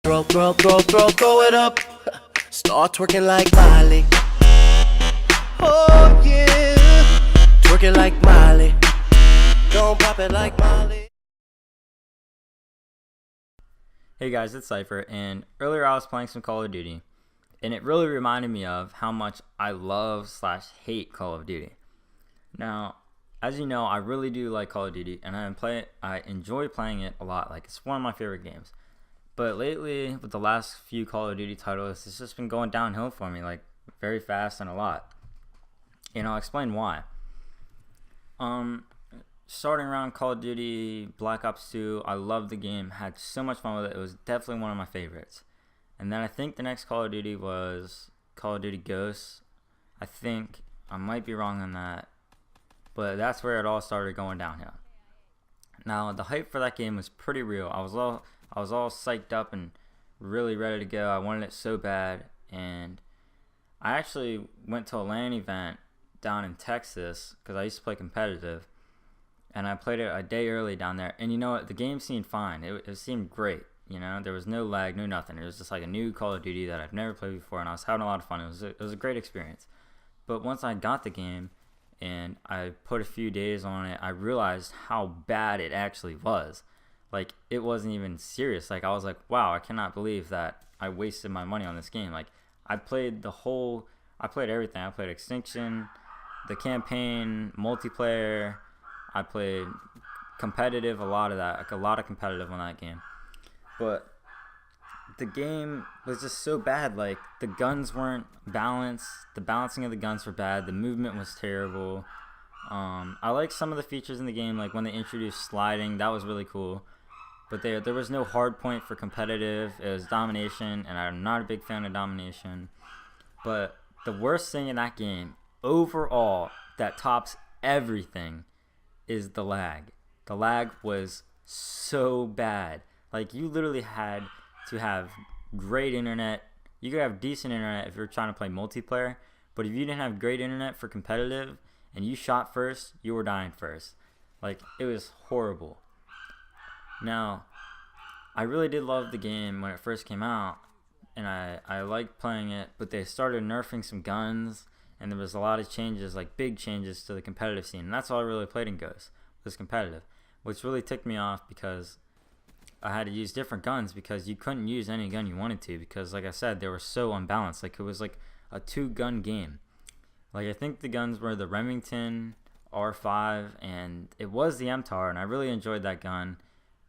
Throw it up. Start twerking like Miley. Oh yeah, twerking like Miley. Don't pop it like Miley. Hey guys, it's Cypher, and earlier I was playing some Call of Duty, and it really reminded me of how much I love/hate Call of Duty. Now, as you know, I really do like Call of Duty, and I enjoy playing it a lot. Like, it's one of my favorite games. But lately, with the last few Call of Duty titles, it's just been going downhill for me, like very fast and a lot. And I'll explain why. Starting around Call of Duty Black Ops 2, I loved the game, had so much fun with it. It was definitely one of my favorites. And then I think the next Call of Duty was Call of Duty Ghosts. I think I might be wrong on that, but that's where it all started going downhill. Now, the hype for that game was pretty real. I was all psyched up and really ready to go. I wanted it so bad, and I actually went to a LAN event down in Texas because I used to play competitive, and I played it a day early down there. And you know what? The game seemed fine. It seemed great. You know, there was no lag, no nothing. It was just like a new Call of Duty that I've never played before, and I was having a lot of fun. It was a great experience. But once I got the game and I put a few days on it, I realized how bad it actually was. Like, it wasn't even serious. Like, I was like, wow, I cannot believe that I wasted my money on this game. Like, I played everything. I played Extinction, the campaign, multiplayer. I played competitive, a lot of competitive on that game. But the game was just so bad. Like, the guns weren't balanced. The balancing of the guns were bad. The movement was terrible. I like some of the features in the game, like when they introduced sliding. That was really cool. But there was no hard point for competitive. It was domination, and I'm not a big fan of domination. But the worst thing in that game, overall, that tops everything, is the lag. The lag was so bad. Like, you literally had to have great internet. You could have decent internet if you're trying to play multiplayer, but if you didn't have great internet for competitive and you shot first, you were dying first. Like, it was horrible. Now, I really did love the game when it first came out, and I liked playing it, but they started nerfing some guns, and there was a lot of changes, like big changes to the competitive scene, and that's all I really played in Ghost, was competitive, which really ticked me off because I had to use different guns because you couldn't use any gun you wanted to because, like I said, they were so unbalanced. Like, it was like a 2-gun game. Like, I think the guns were the Remington R5, and it was the MTAR, and I really enjoyed that gun.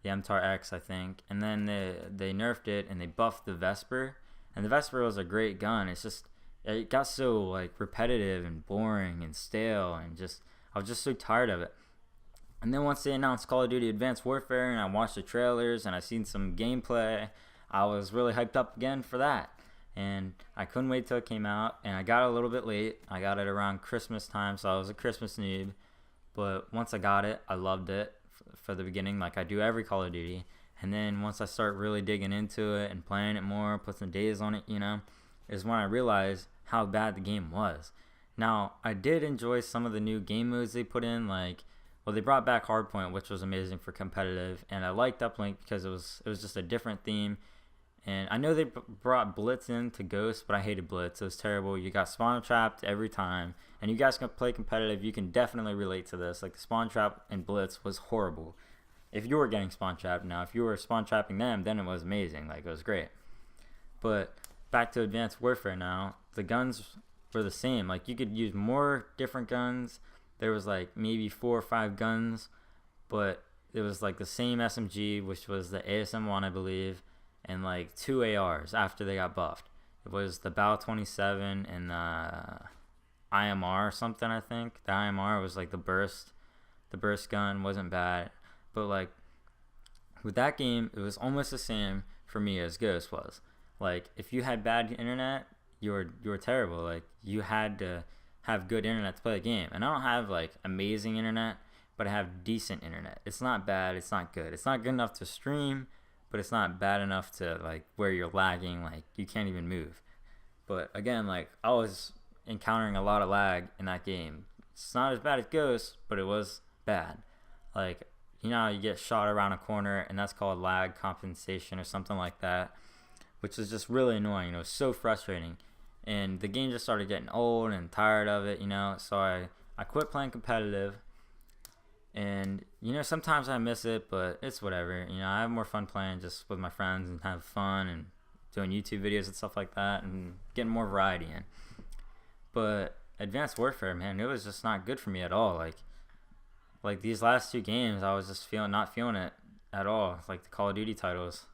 The MTAR X, I think, and then they nerfed it and they buffed the Vesper, and the Vesper was a great gun. It's just, it got so like repetitive and boring and stale, and just I was just so tired of it. And then once they announced Call of Duty Advanced Warfare and I watched the trailers and I seen some gameplay, I was really hyped up again for that, and I couldn't wait till it came out. And I got it a little bit late. I got it around Christmas time, so I was a Christmas noob, but once I got it, I loved it for the beginning, like I do every Call of Duty. And then once I start really digging into it and playing it more, put some days on it, you know, is when I realized how bad the game was. Now, I did enjoy some of the new game modes they put in, like, well, they brought back Hardpoint, which was amazing for competitive, and I liked Uplink because it was just a different theme. And I know they brought Blitz into Ghost, but I hated Blitz. It was terrible. You got spawn trapped every time. And you guys can play competitive, you can definitely relate to this. Like, the spawn trap and Blitz was horrible. If you were getting spawn trapped, now if you were spawn trapping them, then it was amazing. Like, it was great. But back to Advanced Warfare now. The guns were the same. Like, you could use more different guns. There was like maybe 4 or 5 guns, but it was like the same SMG, which was the ASM-1, I believe, and like 2 ARs after they got buffed. It was the BAL 27 and the IMR or something, I think. The IMR was like the burst gun, wasn't bad. But like, with that game, it was almost the same for me as Ghost was. Like, if you had bad internet, you were terrible. Like, you had to have good internet to play the game. And I don't have like amazing internet, but I have decent internet. It's not bad, it's not good. It's not good enough to stream, but it's not bad enough to like where you're lagging, like you can't even move. But again, like, I was encountering a lot of lag in that game. It's not as bad as Ghost, but it was bad. Like, you know how you get shot around a corner, and that's called lag compensation or something like that. which is just really annoying. It was so frustrating. And the game just started getting old and tired of it, so I quit playing competitive. And, sometimes I miss it, but it's whatever. I have more fun playing just with my friends and have fun and doing YouTube videos and stuff like that and getting more variety in. But Advanced Warfare, man, it was just not good for me at all. Like these last 2 games, I was just not feeling it at all. Like the Call of Duty titles.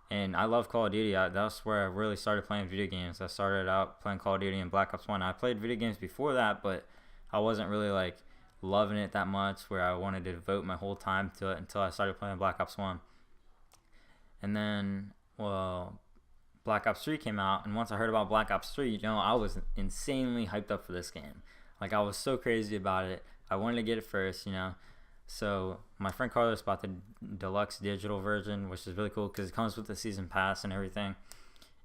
And I love Call of Duty. That's where I really started playing video games. I started out playing Call of Duty and Black Ops 1. I played video games before that, but I wasn't really loving it that much where I wanted to devote my whole time to it until I started playing Black Ops 1. And then, Black Ops 3 came out, and once I heard about Black Ops 3, I was insanely hyped up for this game. I was so crazy about it. I wanted to get it first, So my friend Carlos bought the deluxe digital version, which is really cool because it comes with the season pass and everything.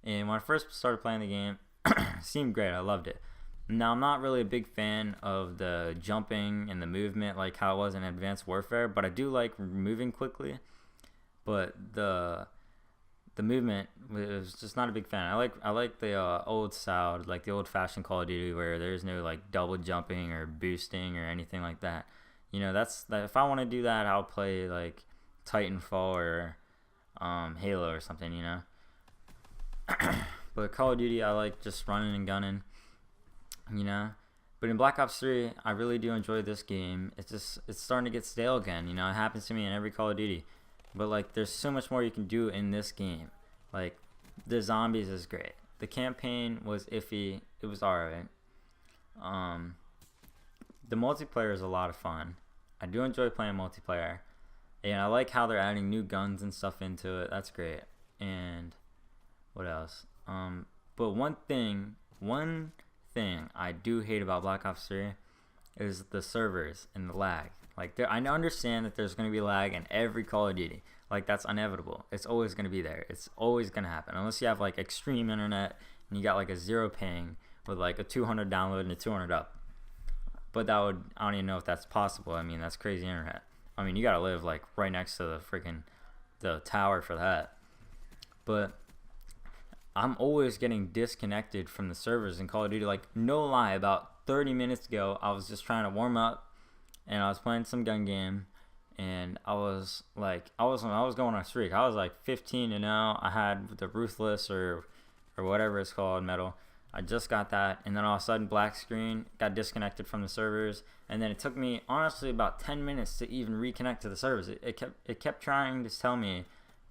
And when I first started playing the game, it seemed great. I loved it. Now, I'm not really a big fan of the jumping and the movement like how it was in Advanced Warfare, but I do like moving quickly. But the movement was just not a big fan. I like the old style, like the old-fashioned Call of Duty where there's no double jumping or boosting or anything like that. That's that. If I want to do that, I'll play Titanfall or Halo or something. But Call of Duty, I like just running and gunning. But in Black Ops 3, I really do enjoy this game. It's starting to get stale again. It happens to me in every Call of Duty. But there's so much more you can do in this game. The zombies is great. The campaign was iffy. It was alright. The multiplayer is a lot of fun. I do enjoy playing multiplayer. And I like how they're adding new guns and stuff into it. That's great. And what else? But one thing I do hate about Black Ops 3 is the servers and the lag. I understand that there's going to be lag in every Call of Duty. That's inevitable. It's always going to be there. It's always going to happen. Unless you have extreme internet and you got a 0 ping with a 200 download and a 200 up. But I don't even know if that's possible. I mean, that's crazy internet. I mean, you got to live right next to the tower for that. But I'm always getting disconnected from the servers in Call of Duty. No lie, about 30 minutes ago, I was just trying to warm up and I was playing some gun game, and I was going on a streak. I was 15-0. I had the Ruthless or whatever it's called, medal. I just got that, and then all of a sudden, black screen, got disconnected from the servers, and then it took me honestly about 10 minutes to even reconnect to the servers. It kept trying to tell me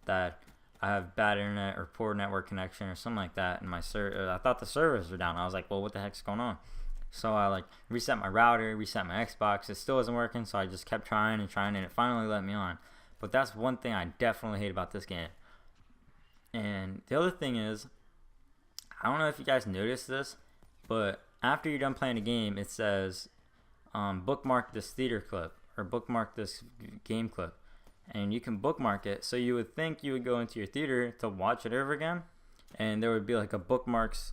that I have bad internet or poor network connection or something like that, and I thought the servers were down. I was like, well, what the heck's going on? So I reset my router, reset my Xbox. It still wasn't working, so I just kept trying, and it finally let me on. But that's one thing I definitely hate about this game. And the other thing is, I don't know if you guys noticed this, but after you're done playing a game, it says bookmark this theater clip or bookmark this game clip. And you can bookmark it, so you would think you would go into your theater to watch it over again, and there would be a bookmarks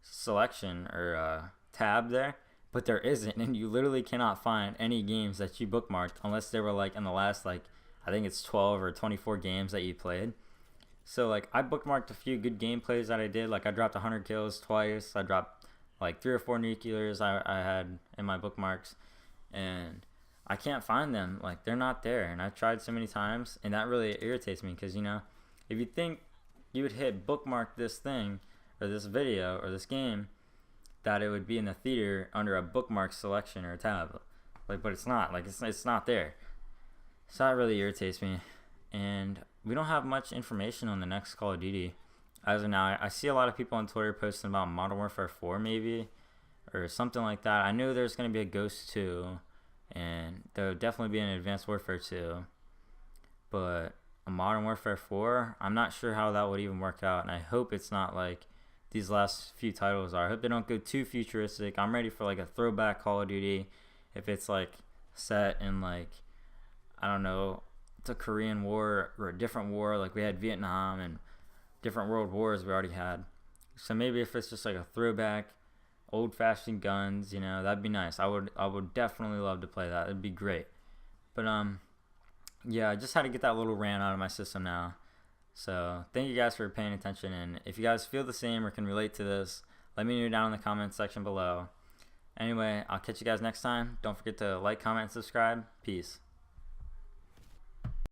selection or tab there, but there isn't, and you literally cannot find any games that you bookmarked unless they were in the last I think it's 12 or 24 games that you played. So I bookmarked a few good gameplays that I did. I dropped 100 kills twice. I dropped 3 or 4 nuclears I had in my bookmarks, and I can't find them. They're not there, and I've tried so many times, and that really irritates me because if you think you would hit bookmark this thing or this video or this game, that it would be in the theater under a bookmark selection or a tab, but it's not. It's not there. So that really irritates me, and we don't have much information on the next Call of Duty as of now. I see a lot of people on Twitter posting about Modern Warfare 4 maybe or something like that. I know there's going to be a Ghost 2, and there will definitely be an Advanced Warfare 2, but a Modern Warfare 4, I'm not sure how that would even work out, and I hope it's not these last few titles are. I hope they don't go too futuristic. I'm ready for a throwback Call of Duty. If it's set in I don't know, it's a Korean War or a different war, we had Vietnam and different world wars we already had. So maybe if it's just a throwback, old-fashioned guns, that'd be nice. I would definitely love to play that. It'd be great. But yeah, I just had to get that little rant out of my system now. So thank you guys for paying attention, and if you guys feel the same or can relate to this, let me know down in the comments section below. Anyway, I'll catch you guys next time. Don't forget to like, comment, and subscribe. Peace.